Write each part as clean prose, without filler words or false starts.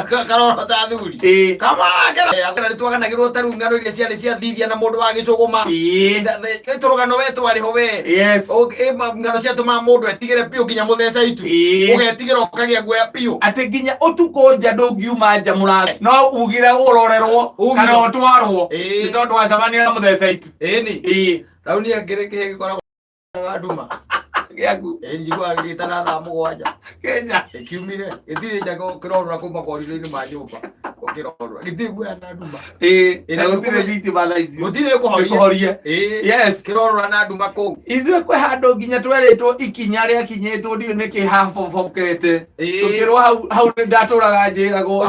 karora ta thuri kama kana twagana giro taru ngano ile cia thithia na mundu wa gicuguma turugano wetu wari ho we ngano cia tuma mundu etigire piu nginya mutheca itu ugetigire ukagia guoya piu ati nginya utuko nja ndungiuma nja murabe no ugire urorerwo kana utwarwo ni tondu wa cabania na mutheca itu ni tauni ngire kihe gikoragwo nduma yaku njigwa gitana tha mugwanja Kenya kiumire gitire njago kirorora kuma koriro-ini ma nyumba kirorora gitire guoya na nduma ina gutire thitima tha icio gutire kuhoria yes kirorora na nduma ku ithue kwe handu nginya tweritwo ikinya ria kinyitwo ndio niki hafofokete tukirwo hau ndaturaga njiragwo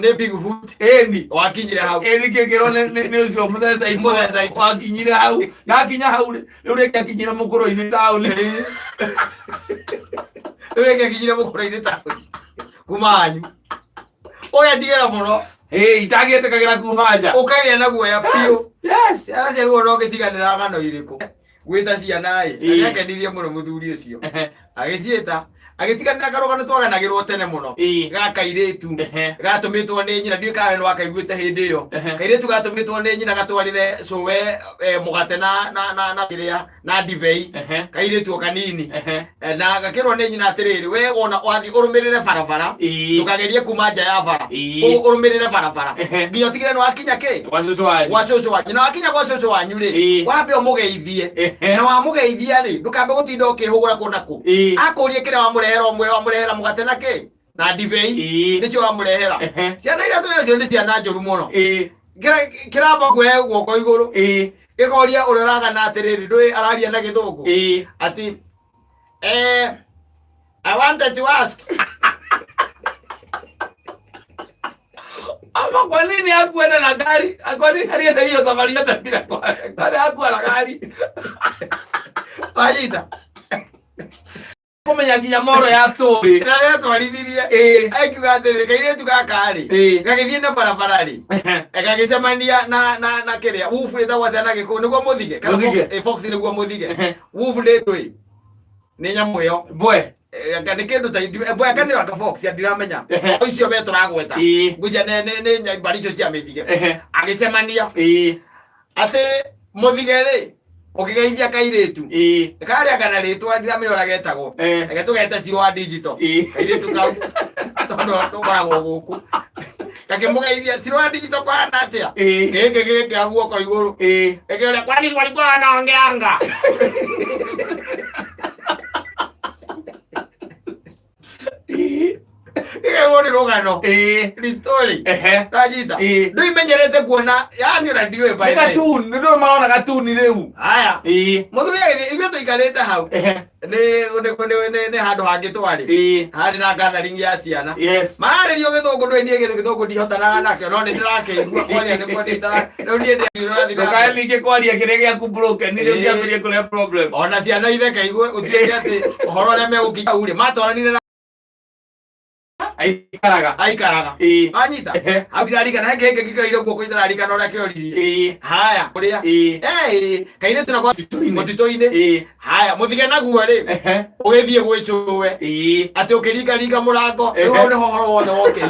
ni big foot ni wakinyire hau ni kikirwo ni ucio mutheca wakinyire hau gakinya hau riu reke kinyire mukuru-ini tauni reke kinyire mukuru-ini tauni kumanyu oya tigera muno itagiete kagira kuma nja ukaria na guoya piu yes aracerwo no giciganira ngano iriku gwita ciana akenirie muno muthuri ucio agicieta agitiganira karogano twaganagirwo tene muno gakairitu gatumitwo ni nyina ndikawe no akaiguite hindi iyo kairitu gatumitwo ni nyina gatwarire cowe mugate na kiria na divei kairitu kanini na gakirwo ni nyina atiriri we ona wathi urumirire barabara tukagerie kuma nja ya bara urumirire barabara nginya tigire no akinya ke wacucu wanyu na akinya kwa cucu wanyu ri wambe umugeithie na wamugeithia ri ndukambe gutinda ukihugura kunaku akurie kire wa murehera mugate nake na divei nicio wa murehera ciana iria twina cio ni ciana njuru muno kiramba gwe guoko iguru gikoria uriraga na atiriri ndui araria na githungu ati I wanted to ask ama kwa nini hakuenda na gari? Kwa nini alienda hiyo safari yote bila kwa gari? Hakuwa na gari. Wajita kumenya nginya moro ya story na leo twarithirie aikiuga atiri kairetu gaka ri gagithie na barabara ri gagicemania na kiria wufu itagwo tena giku niguo muthige kana fox niguo muthige wufu ndi ndui ni nyamu yo bwe ngani kindu ta bwe ngani wa fox ndiramenya icio be turagweta ngucia ne nyambari icio cia mithige agicemania ati muthige ri ukigeithia kairetu karia kana ritwa ndiramenya getagwo getugete cirwa digital kairetu kau tondu tukoragwo guku gakimugeithia cirwa digital kwa natia giki aguoko iguru ekiria kwani walikuwa wanaongeanga woni rogano story rajita ndio imenyerete kuona yani radio by cartoon ndio maana cartoon leo haya muthuri ithu tuikarite hau ne handu hangi twari hari na gathering ya ciana mararirio githungu ndwendie githungu ndihotanaga nakio no ndirakeigua kwaria ni kwendita riu nie ndirathi na kalinge kwaria kire gya ku broken ni gya kire kule problem ona ciana itheke igwe utuike ati uhoro ne megukinya uri matwaranire aikaraga anyita atirarika na heke gikaire guoko itararika no rakioririe haya kuria kaire tuna kwa mutito-ini haya muthige naguo ri ugithie gwicuwe ati ukirika murango riu ni hohoro wothe wokire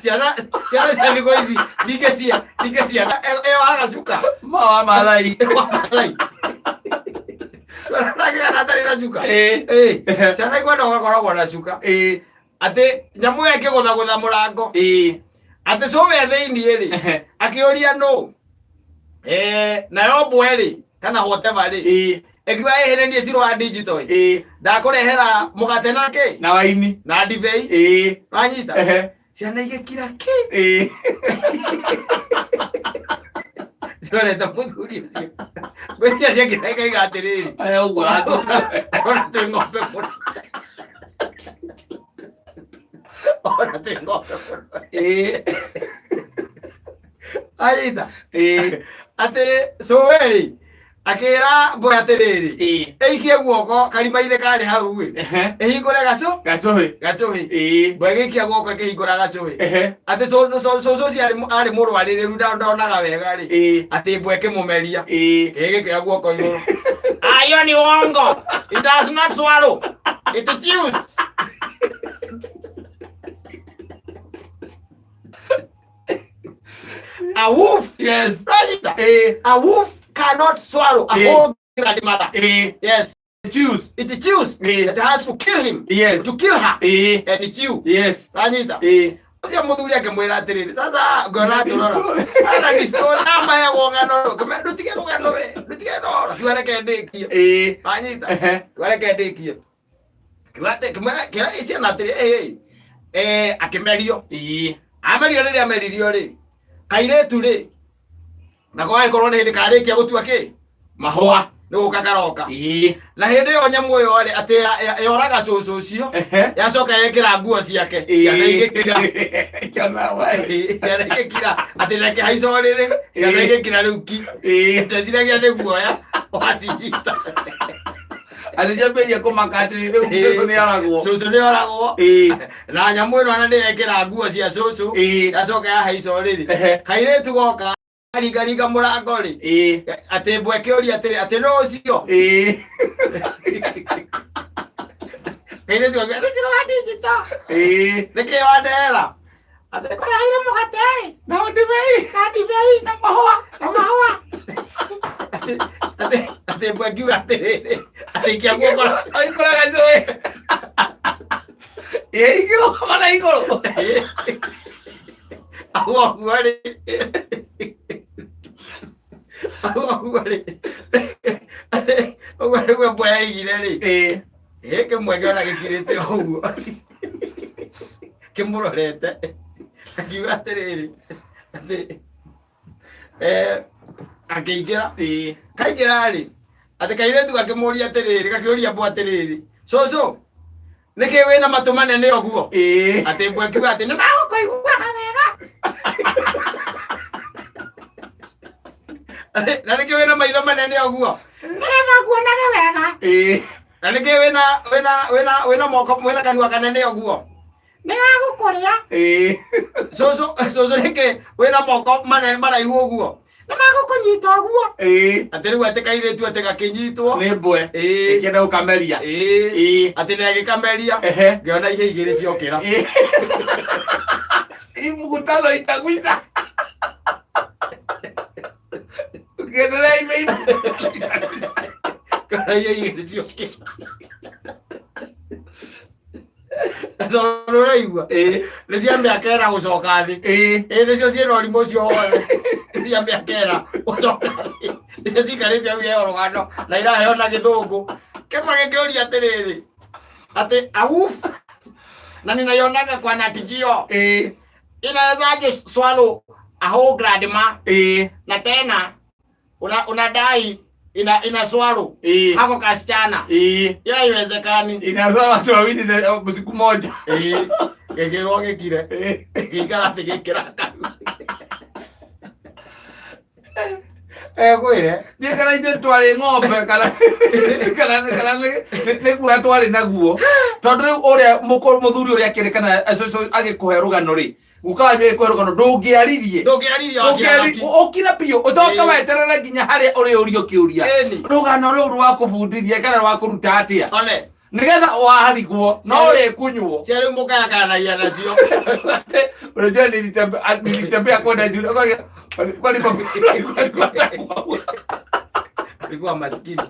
ciana cia thikũ ici ndingĩcia agacuka mawa malai atari na cuka ciana ikwenda ũgakoragwo na cuka atĩ nyamũ ĩyo ĩkĩgũthagũtha mũrango atĩ cowe thĩiniĩ rĩ akĩũria nũ nayo mbwe rĩ kana whatever rĩ ekiwa eherenie cirwa digital ndakũrehera mũgate nake na waini na divei wanyita ciana igĩkira ki cirorete mũthuri ũcio gwĩtia ciakĩreka atĩrĩrĩ aya ũguo ona twĩ ng'ombe mũno ona twĩ ng'ombe mũno anyita atĩ cũwe-rĩ akira mbwe atiriri eikie guoko karima-inĩ karĩ hau ehingũre gacuhi mbwe gĩikia guoko ĩkĩhingũra gacuhi atĩ cũcũ ũcio arĩ mũrwarĩrĩru ndonaga wega rĩ atĩ mbwe ĩkĩmũmeria gĩkĩoya guoko igũrũ hiyo ni uongo, it does not swallow, it chews. A wolf. Yes. Rajita. A wolf cannot swallow a whole grandmother. Yes. It chews. It chews. It has to kill him. Yes. To kill her. And it chew. Yes. Rajita. Oja muthuri akimwira atiriri sasa ngona turora ara ni story ama ya wongano kama rutige rugano we rutige no kiwareke ndikio anyita kiwareke ndikio kiwate kimara kira isi na atiri akimerio amerio ri ameririo ri kairetu ri nako aikorwo ni hindi karikia gutua ki mahwa nigukakaroka na hindi yo nyamu yo ri ati yoraga cucu ucio yacoka yekira nguo ciake ciana igikira kana wai ciana igikira ati reke haico riri ciana igikira riu ki ndeciragia ni guoya wacihita alijamberia kumakatiri riu cucu ni oragwo na nyamu ino ana ndiyekira nguo cia cucu yacoka ya haico riri kairetu goka Riga murango ri ati mbweke uri ati no ucio kaire tu ga ri hadi jita neke wadera ati kore haire mugate na ndivei na mahwa ati mbweke ati kia ngokora aikora gazoe igiro mana igoro awo wale Ogware gwe boya igire ri ke mwege na gikirite oguo kimurorete akiuga atiriri ati akeigira kaigira ri ati kairetu gakimuria atiriri gakiuria bo atiriri so nike wena matu manene oguo ati mbwe kiuga ati nĩmagũkũigua wega na nike wena maitho manene oguo nĩgetha nguonage wega na nike wena moko wena kanua kanene oguo nĩgagũkũrĩa so nike wena moko manene maraihu oguo nĩmagũkũnyita oguo atĩ rĩu atĩ kairĩtu atĩ gakinyitwo nĩ mbwe ĩkĩenda gũkameria atĩ nĩagĩkameria ngĩona ihe igĩrĩ ciokĩra imugutalo itaguiza ngĩendelea imeina ngĩona ihe igĩrĩ ciokĩra Ndũraigua nĩ cia mĩaka ĩna gũcoka thĩ nĩcio ciĩna ũrimũ ũcio wothe cia mĩaka ĩna gũcoka thĩ nĩcio cikarĩte hau heo rũgano na iraheo na gĩthũngũ kĩma gĩkĩũria atĩrĩrĩ atĩ awoof na ninaionaga kwa Nat Geo inawezaje swallow a whole grandma na tena unadai ina swallow hako kasichana hiyo haiwezekani inazaa watu wawili siku moja gekero gekire gikara tigikira kwire ndiye kana ije twari ng'ombe kana nĩ guoya twari naguo tondu riu uria muthuri uria akirikana agikuhe rugano ri gukawa nĩ kwero kana ndũngĩaririe ũkira piũ ũcoka weterere nginya harĩa ũrĩ ũrio kĩũria rũgano rũu rwa kũbundithia kana rwa kũruta atĩa nĩgetha warigwo no ũrĩkunywo cia rĩu mũkayakanagia nacio unajua nilitembea kwenda shule alikuwa maskini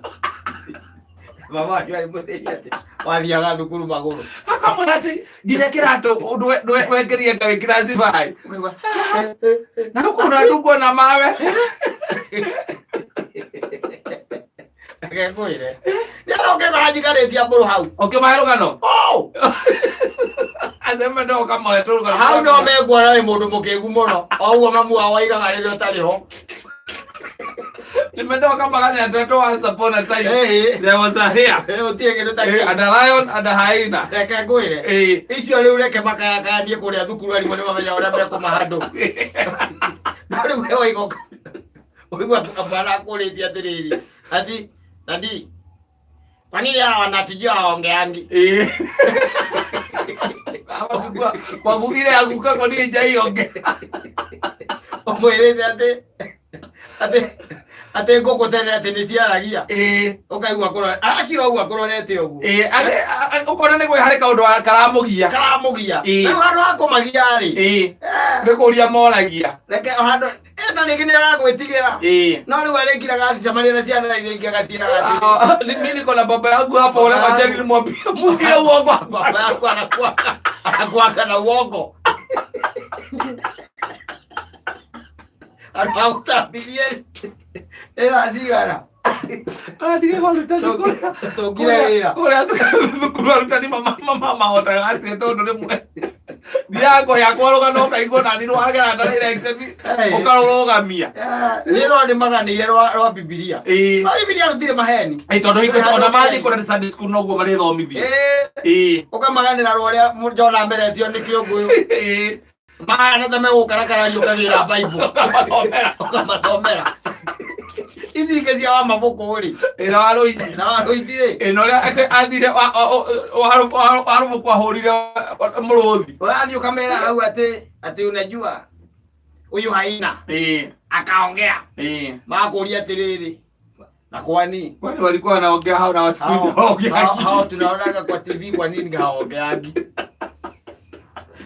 mama alimwambia ati wathiaga thukuru maguru akamwona ati nginya kĩratũ wekerie ngawe kirasi vai na kuna ndugu na mawe akakwire ndio ukekora jikarĩtia mburu hau mahe rũgano azema ndo kama tu rũgano hau no megwara nĩ mũndũ mũkĩgu mũno oguo mamu wao wairaga rĩrĩa ũtarĩ ho nimetoka magana ya once upon a time there was a hare utie kindu ta and a lion and a hyena reke ngwire icio riu reke makayakanie kuria thukuru ari mone mamenya uria mekumahandu riu we waigoka uigwa abara kuritia atiriri ati dadi kwani ya wanatijia waongeangi kwa bugire aguka kwa nini jai onge omweleze ati ate ngoko tene ate ni ciaragia ukaigua koro akira ugua kororete uguo ukona ni gwe hari kaundu karamugia na handu hakomagia ri ngikuria moragia reke handu eta ni gine aragwitigira no riu arekira gathicamania na ciana iria ingi agacira mimi niko na baba yangu hapo ule majani nimwambia muhira uongo baba yangu anakuaka na uongo Arautambilie era sigara dige waruta tokira ora tukuru waruta ni mama otagate tondu rimwe ndiago yakwaroga no kaigwo na ni rwagera na election ukarogamia ni ro ndi maganire rwa bibilia bibilia rutire maheni tondu iko ona mathi kora Sunday school no go mari thomithia ukamaganira rwa Jona meretio ni kiunguyu Mana tame ukarakarario kagira Bible ukamathomera ici cia wa mabuku ri ira waruitire ino ria athire waru kwa hurire muruthi urathi ukamera hau ati unajua huyu haina akaongea makuria atiriri na kwani walikuwa wanaongea hao na wasikuiza hao tunaonaga kwa TV kwa nini haongeagi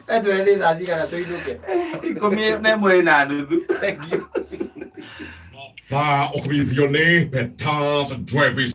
eto ndi thaa cigana tuinuke 11:30 Thaa, with your name and Tars and Travis.